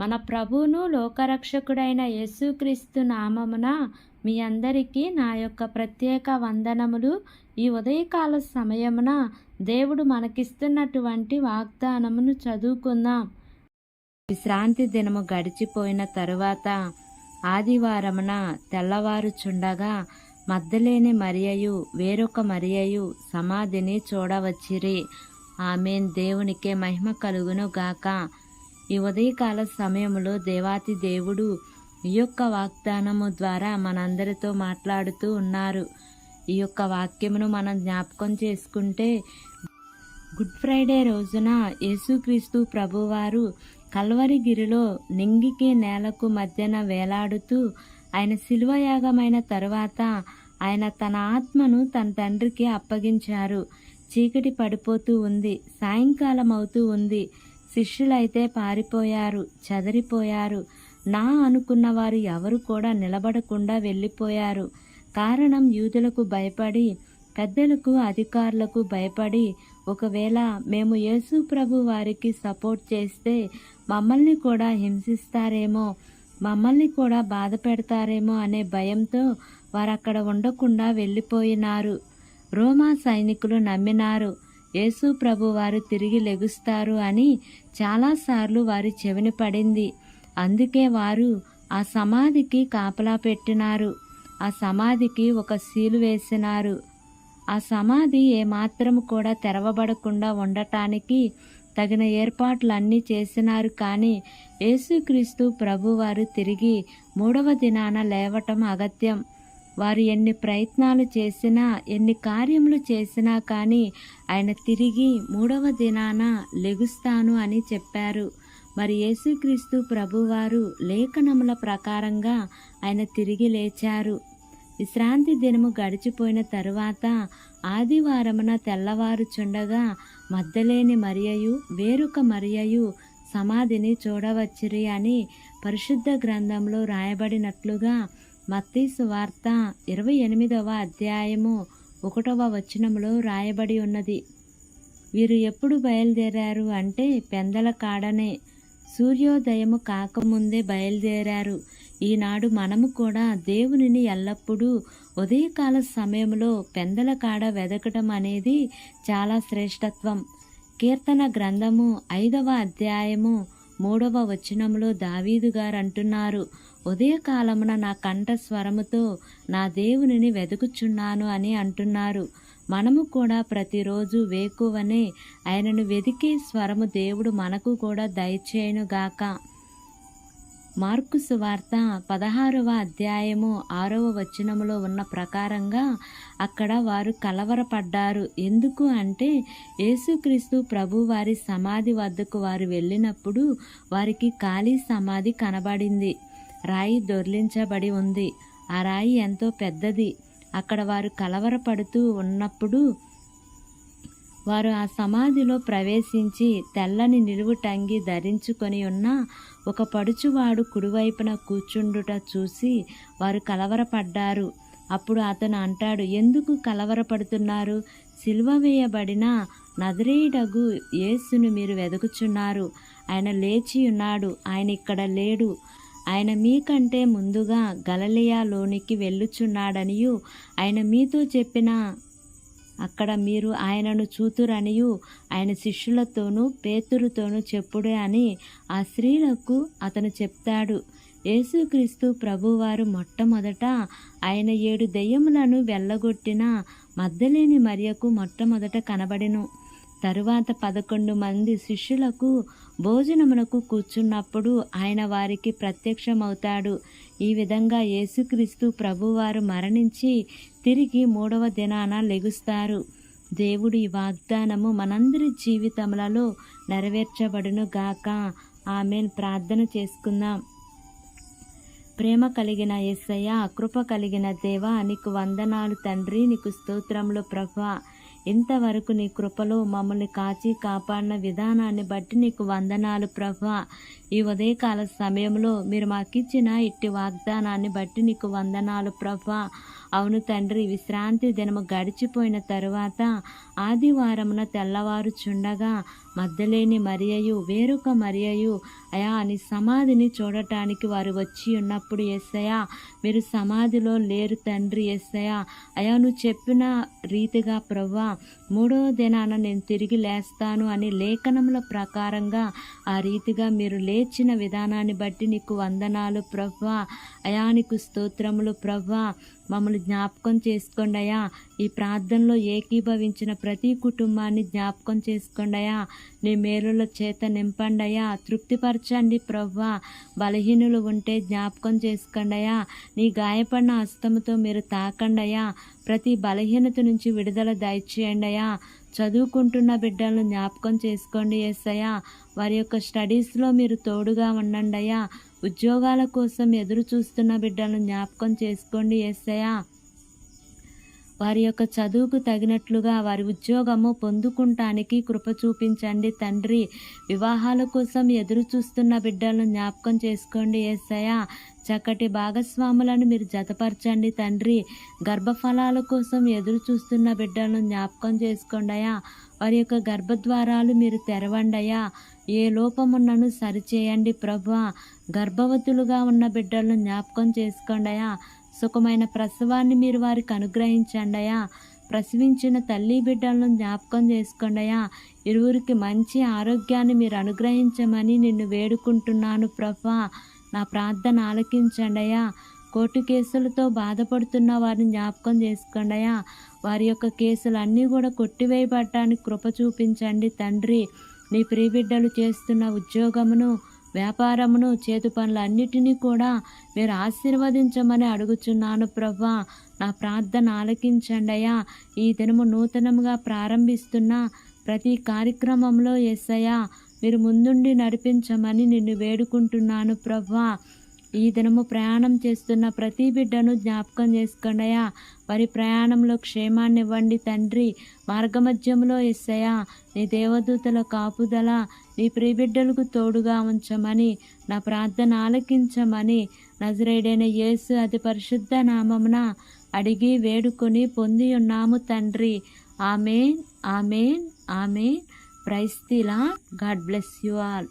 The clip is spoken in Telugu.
మన ప్రభువును లోకరక్షకుడైన యేసుక్రీస్తు నామమున మీ అందరికీ నా యొక్క ప్రత్యేక వందనములు. ఈ ఉదయకాల సమయమున దేవుడు మనకిస్తున్నటువంటి వాగ్దానమును చదువుకుందాం. విశ్రాంతి దినము గడిచిపోయిన తరువాత ఆదివారమున తెల్లవారుచుండగా మగ్దలేని మరియయు వేరొక మరియయు సమాధిని చూడవచ్చిరి. ఆమేన్. దేవునికే మహిమ కలుగును గాక. ఈ ఉదయకాల సమయంలో దేవాతి దేవుడు ఈ యొక్క వాగ్దానము ద్వారా మనందరితో మాట్లాడుతూ ఉన్నారు. ఈ యొక్క వాక్యమును మనం జ్ఞాపకం చేసుకుంటే, గుడ్ ఫ్రైడే రోజున యేసుక్రీస్తు ప్రభువారు కల్వరిగిరిలో నింగికి నేలకు మధ్యన వేలాడుతూ ఆయన శిలువయాగమైన తరువాత ఆయన తన ఆత్మను తన తండ్రికి అప్పగించారు. చీకటి పడిపోతూ ఉంది, సాయంకాలం అవుతూ ఉంది. శిష్యులైతే పారిపోయారు, చెదరిపోయారు. నా అనుకున్న వారు ఎవరు కూడా నిలబడకుండా వెళ్ళిపోయారు. కారణం యూదులకు భయపడి, పెద్దలకు అధికారులకు భయపడి, ఒకవేళ మేము యేసు ప్రభు వారికి సపోర్ట్ చేస్తే మమ్మల్ని కూడా హింసిస్తారేమో, మమ్మల్ని కూడా బాధ పెడతారేమో అనే భయంతో వారు అక్కడ ఉండకుండా వెళ్ళిపోయినారు. రోమా సైనికులు నమ్మినారు యేసు ప్రభు వారు తిరిగి లెగుస్తారు అని చాలాసార్లు వారి చెవిని పడింది. అందుకే వారు ఆ సమాధికి కాపలా పెట్టినారు. ఆ సమాధికి ఒక సీలు వేసినారు. ఆ సమాధి ఏమాత్రము కూడా తెరవబడకుండా ఉండటానికి తగిన ఏర్పాట్లన్నీ చేసినారు. కానీ యేసుక్రీస్తు ప్రభువారు తిరిగి 3వ దినాన లేవటం అగత్యం. వారు ఎన్ని ప్రయత్నాలు చేసినా, ఎన్ని కార్యములు చేసినా కానీ ఆయన తిరిగి 3వ దినాన లెగుస్తాను అని చెప్పారు. మరి యేసుక్రీస్తు ప్రభువారు లేఖనముల ప్రకారంగా ఆయన తిరిగి లేచారు. విశ్రాంతి దినము గడిచిపోయిన తరువాత ఆదివారమున తెల్లవారుచుండగా మగ్దలేని మరియయు వేరొక మరియయు సమాధిని చూడవచ్చిరి అని పరిశుద్ధ గ్రంథంలో రాయబడినట్లుగా మత్తయి సువార్త 28వ అధ్యాయము 1వ వచనములో రాయబడి ఉన్నది. వీరు ఎప్పుడు బయలుదేరారు అంటే పెందల కాడనే, సూర్యోదయము కాకముందే బయలుదేరారు. ఈనాడు మనము కూడా దేవునిని ఎల్లప్పుడూ ఉదయకాల సమయంలో పెందల కాడ వెదకటం అనేది చాలా శ్రేష్టత్వం. కీర్తన గ్రంథము 5వ అధ్యాయము 3వ వచనంలో దావీదు గారు అంటున్నారు, ఉదయకాలమున నా కంఠ స్వరముతో నా దేవునిని వెతుకుచున్నాను అని అంటున్నారు. మనము కూడా ప్రతిరోజు వేకువనే ఆయనను వెదికే స్వరము దేవుడు మనకు కూడా దయచేయునుగాక. మార్కు సువార్త 16వ అధ్యాయము 6వ వచనములో ఉన్న ప్రకారంగా అక్కడ వారు కలవరపడ్డారు. ఎందుకు అంటే యేసుక్రీస్తు ప్రభు వారి సమాధి వద్దకు వారు వెళ్ళినప్పుడు వారికి ఖాళీ సమాధి కనబడింది. రాయి దొర్లించబడి ఉంది. ఆ రాయి ఎంతో పెద్దది. అక్కడ వారు కలవరపడుతూ ఉన్నప్పుడు వారు ఆ సమాధిలో ప్రవేశించి తెల్లని నిలువుటంగి ధరించుకొని ఉన్న ఒక పడుచువాడు కుడివైపున కూర్చుండుట చూసి వారు కలవరపడ్డారు. అప్పుడు అతను అంటాడు, ఎందుకు కలవరపడుతున్నారు? సిలువ వేయబడిన నజరేయుడగు యేసును మీరు వెదుకుచున్నారు. ఆయన లేచి ఉన్నాడు, ఆయన ఇక్కడ లేడు. ఆయన మీకంటే ముందుగా గలిలయలోనికి వెళ్ళుచున్నాడనియు ఆయన మీతో చెప్పిన అక్కడ మీరు ఆయనను చూతురనియు ఆయన శిష్యులతోనూ పేతురుతోనూ చెప్పుడే అని ఆ స్త్రీలకు అతను చెప్తాడు. యేసుక్రీస్తు ప్రభువారు మొట్టమొదట ఆయన 7 దెయ్యములను వెళ్ళగొట్టిన మగ్దలేని మరియకు మొట్టమొదట కనబడెను. తరువాత 11 మంది శిష్యులకు భోజనమునకు కూర్చున్నప్పుడు ఆయన వారికి ప్రత్యక్షమవుతాడు. ఈ విధంగా యేసుక్రీస్తు ప్రభువారు మరణించి తిరిగి 3వ దినాన లెగుస్తారు. దేవుడు ఈ వాగ్దానము మనందరి జీవితములలో నెరవేర్చబడును గాక. ఆమేన్. ప్రార్థన చేసుకుందాం. ప్రేమ కలిగిన యేసయ్య, కృప కలిగిన దేవా, నీకు వందనాలు తండ్రి. నీకు స్తోత్రములు ప్రభువా. ఇంతవరకు నీ కృపలో మమ్మల్ని కాచి కాపాడిన విధానాన్ని బట్టి నీకు వందనాలు ప్రభువా. ఈ ఉదయకాల సమయంలో మీరు మాకిచ్చిన ఇట్టి వాగ్దానాన్ని బట్టి నీకు వందనాలు ప్రభువా. అవును తండ్రి, విశ్రాంతి దినము గడిచిపోయిన తరువాత ఆదివారమున తెల్లవారుచుండగా మగ్దలేని మరియయు వేరొక మరియయు అయా నీ సమాధిని చూడటానికి వారు వచ్చి ఉన్నప్పుడు యేసయ్యా మీరు సమాధిలో లేరు తండ్రి. యేసయ్యా అయా నువ్వు చెప్పిన రీతిగా ప్రభువా మూడవ దినాన నేను తిరిగి లేస్తాను అని లేఖనముల ప్రకారంగా ఆ రీతిగా మీరు లేచిన విధానాన్ని బట్టి నీకు వందనాలు ప్రభువా. అయా నీకు స్తోత్రములు ప్రభువా. మమ్మల్ని జ్ఞాపకం చేసుకోండి అయ్యా. ఈ ప్రార్థనలో ఏకీభవించిన ప్రతి కుటుంబాన్ని జ్ఞాపకం చేసుకోండి అయ్యా. నీ మేలుల చేత నింపండి అయ్యా. తృప్తిపరచండి ప్రభువా. బలహీనులు ఉంటే జ్ఞాపకం చేసుకోండి అయ్యా. నీ గాయపడిన హస్తముతో మీరు తాకండి అయ్యా. ప్రతి బలహీనత నుంచి విడుదల దయచేయండి అయ్యా. చదువుకుంటున్న బిడ్డలను జ్ఞాపకం చేసుకోండి యేసయ్యా. వారి యొక్క స్టడీస్లో మీరు తోడుగా ఉండండి అయ్యా. ఉద్యోగాల కోసం ఎదురు చూస్తున్న బిడ్డలను జ్ఞాపకం చేసుకోండి యేసయ్యా. వారి యొక్క చదువుకు తగినట్లుగా వారి ఉద్యోగము పొందుకుంటానికి కృప చూపించండి తండ్రి. వివాహాల కోసం ఎదురు చూస్తున్న బిడ్డలను జ్ఞాపకం చేసుకోండి యేసయ్యా. చక్కటి భాగస్వాములను మీరు జతపరచండి తండ్రి. గర్భఫలాల కోసం ఎదురు చూస్తున్న బిడ్డలను జ్ఞాపకం చేసుకోండి అయ్యా. వారి యొక్క గర్భద్వారాలు మీరు తెరవండి అయ్యా. ఏ లోపమున్నను సరిచేయండి ప్రభువా. గర్భవతులుగా ఉన్న బిడ్డలను జ్ఞాపకం చేసుకోండి అయ్యా. సుఖమైన ప్రసవాన్ని మీరు వారికి అనుగ్రహించండి అయ్యా. ప్రసవించిన తల్లి బిడ్డలను జ్ఞాపకం చేసుకోండి అయ్యా. ఇరువురికి మంచి ఆరోగ్యాన్ని మీరు అనుగ్రహించమని నిన్ను వేడుకుంటున్నాను ప్రభువా. నా ప్రార్థన ఆలకించండి అయ్యా. కోర్టు కేసులతో బాధపడుతున్న వారిని జ్ఞాపకం చేసుకోండి అయ్యా. వారి యొక్క కేసులన్నీ కూడా కొట్టివేయబడటానికి కృప చూపించండి తండ్రి. నీ ప్రియబిడ్డలు చేస్తున్న ఉద్యోగమును వ్యాపారమును చేతు పనులన్నిటినీ కూడా మీరు ఆశీర్వదించమని అడుగుచున్నాను ప్రభువా. నా ప్రార్థన ఆలకించండి అయ్యా. ఈ దినము నూతనముగా ప్రారంభిస్తున్న ప్రతి కార్యక్రమంలో యేసయ్యా మీరు ముందుండి నడిపించమని నిన్ను వేడుకుంటున్నాను ప్రభువా. ఈ దినము ప్రయాణం చేస్తున్న ప్రతి బిడ్డను జ్ఞాపకం చేసుకోండి అయ్యా. వారి ప్రయాణంలో క్షేమాన్ని ఇవ్వండి తండ్రి. మార్గమధ్యంలో యేసయ్యా నీ దేవదూతల కాపుదల నీ ప్రియబిడ్డలకు తోడుగా ఉంచమని నా ప్రార్థన ఆలకించమని నజరేయుడైన యేసు అతి పరిశుద్ధ నామమున అడిగి వేడుకొని పొంది ఉన్నాము తండ్రి. ఆమేన్, ఆమేన్, ఆమేన్. Praise the Lord. God bless you all.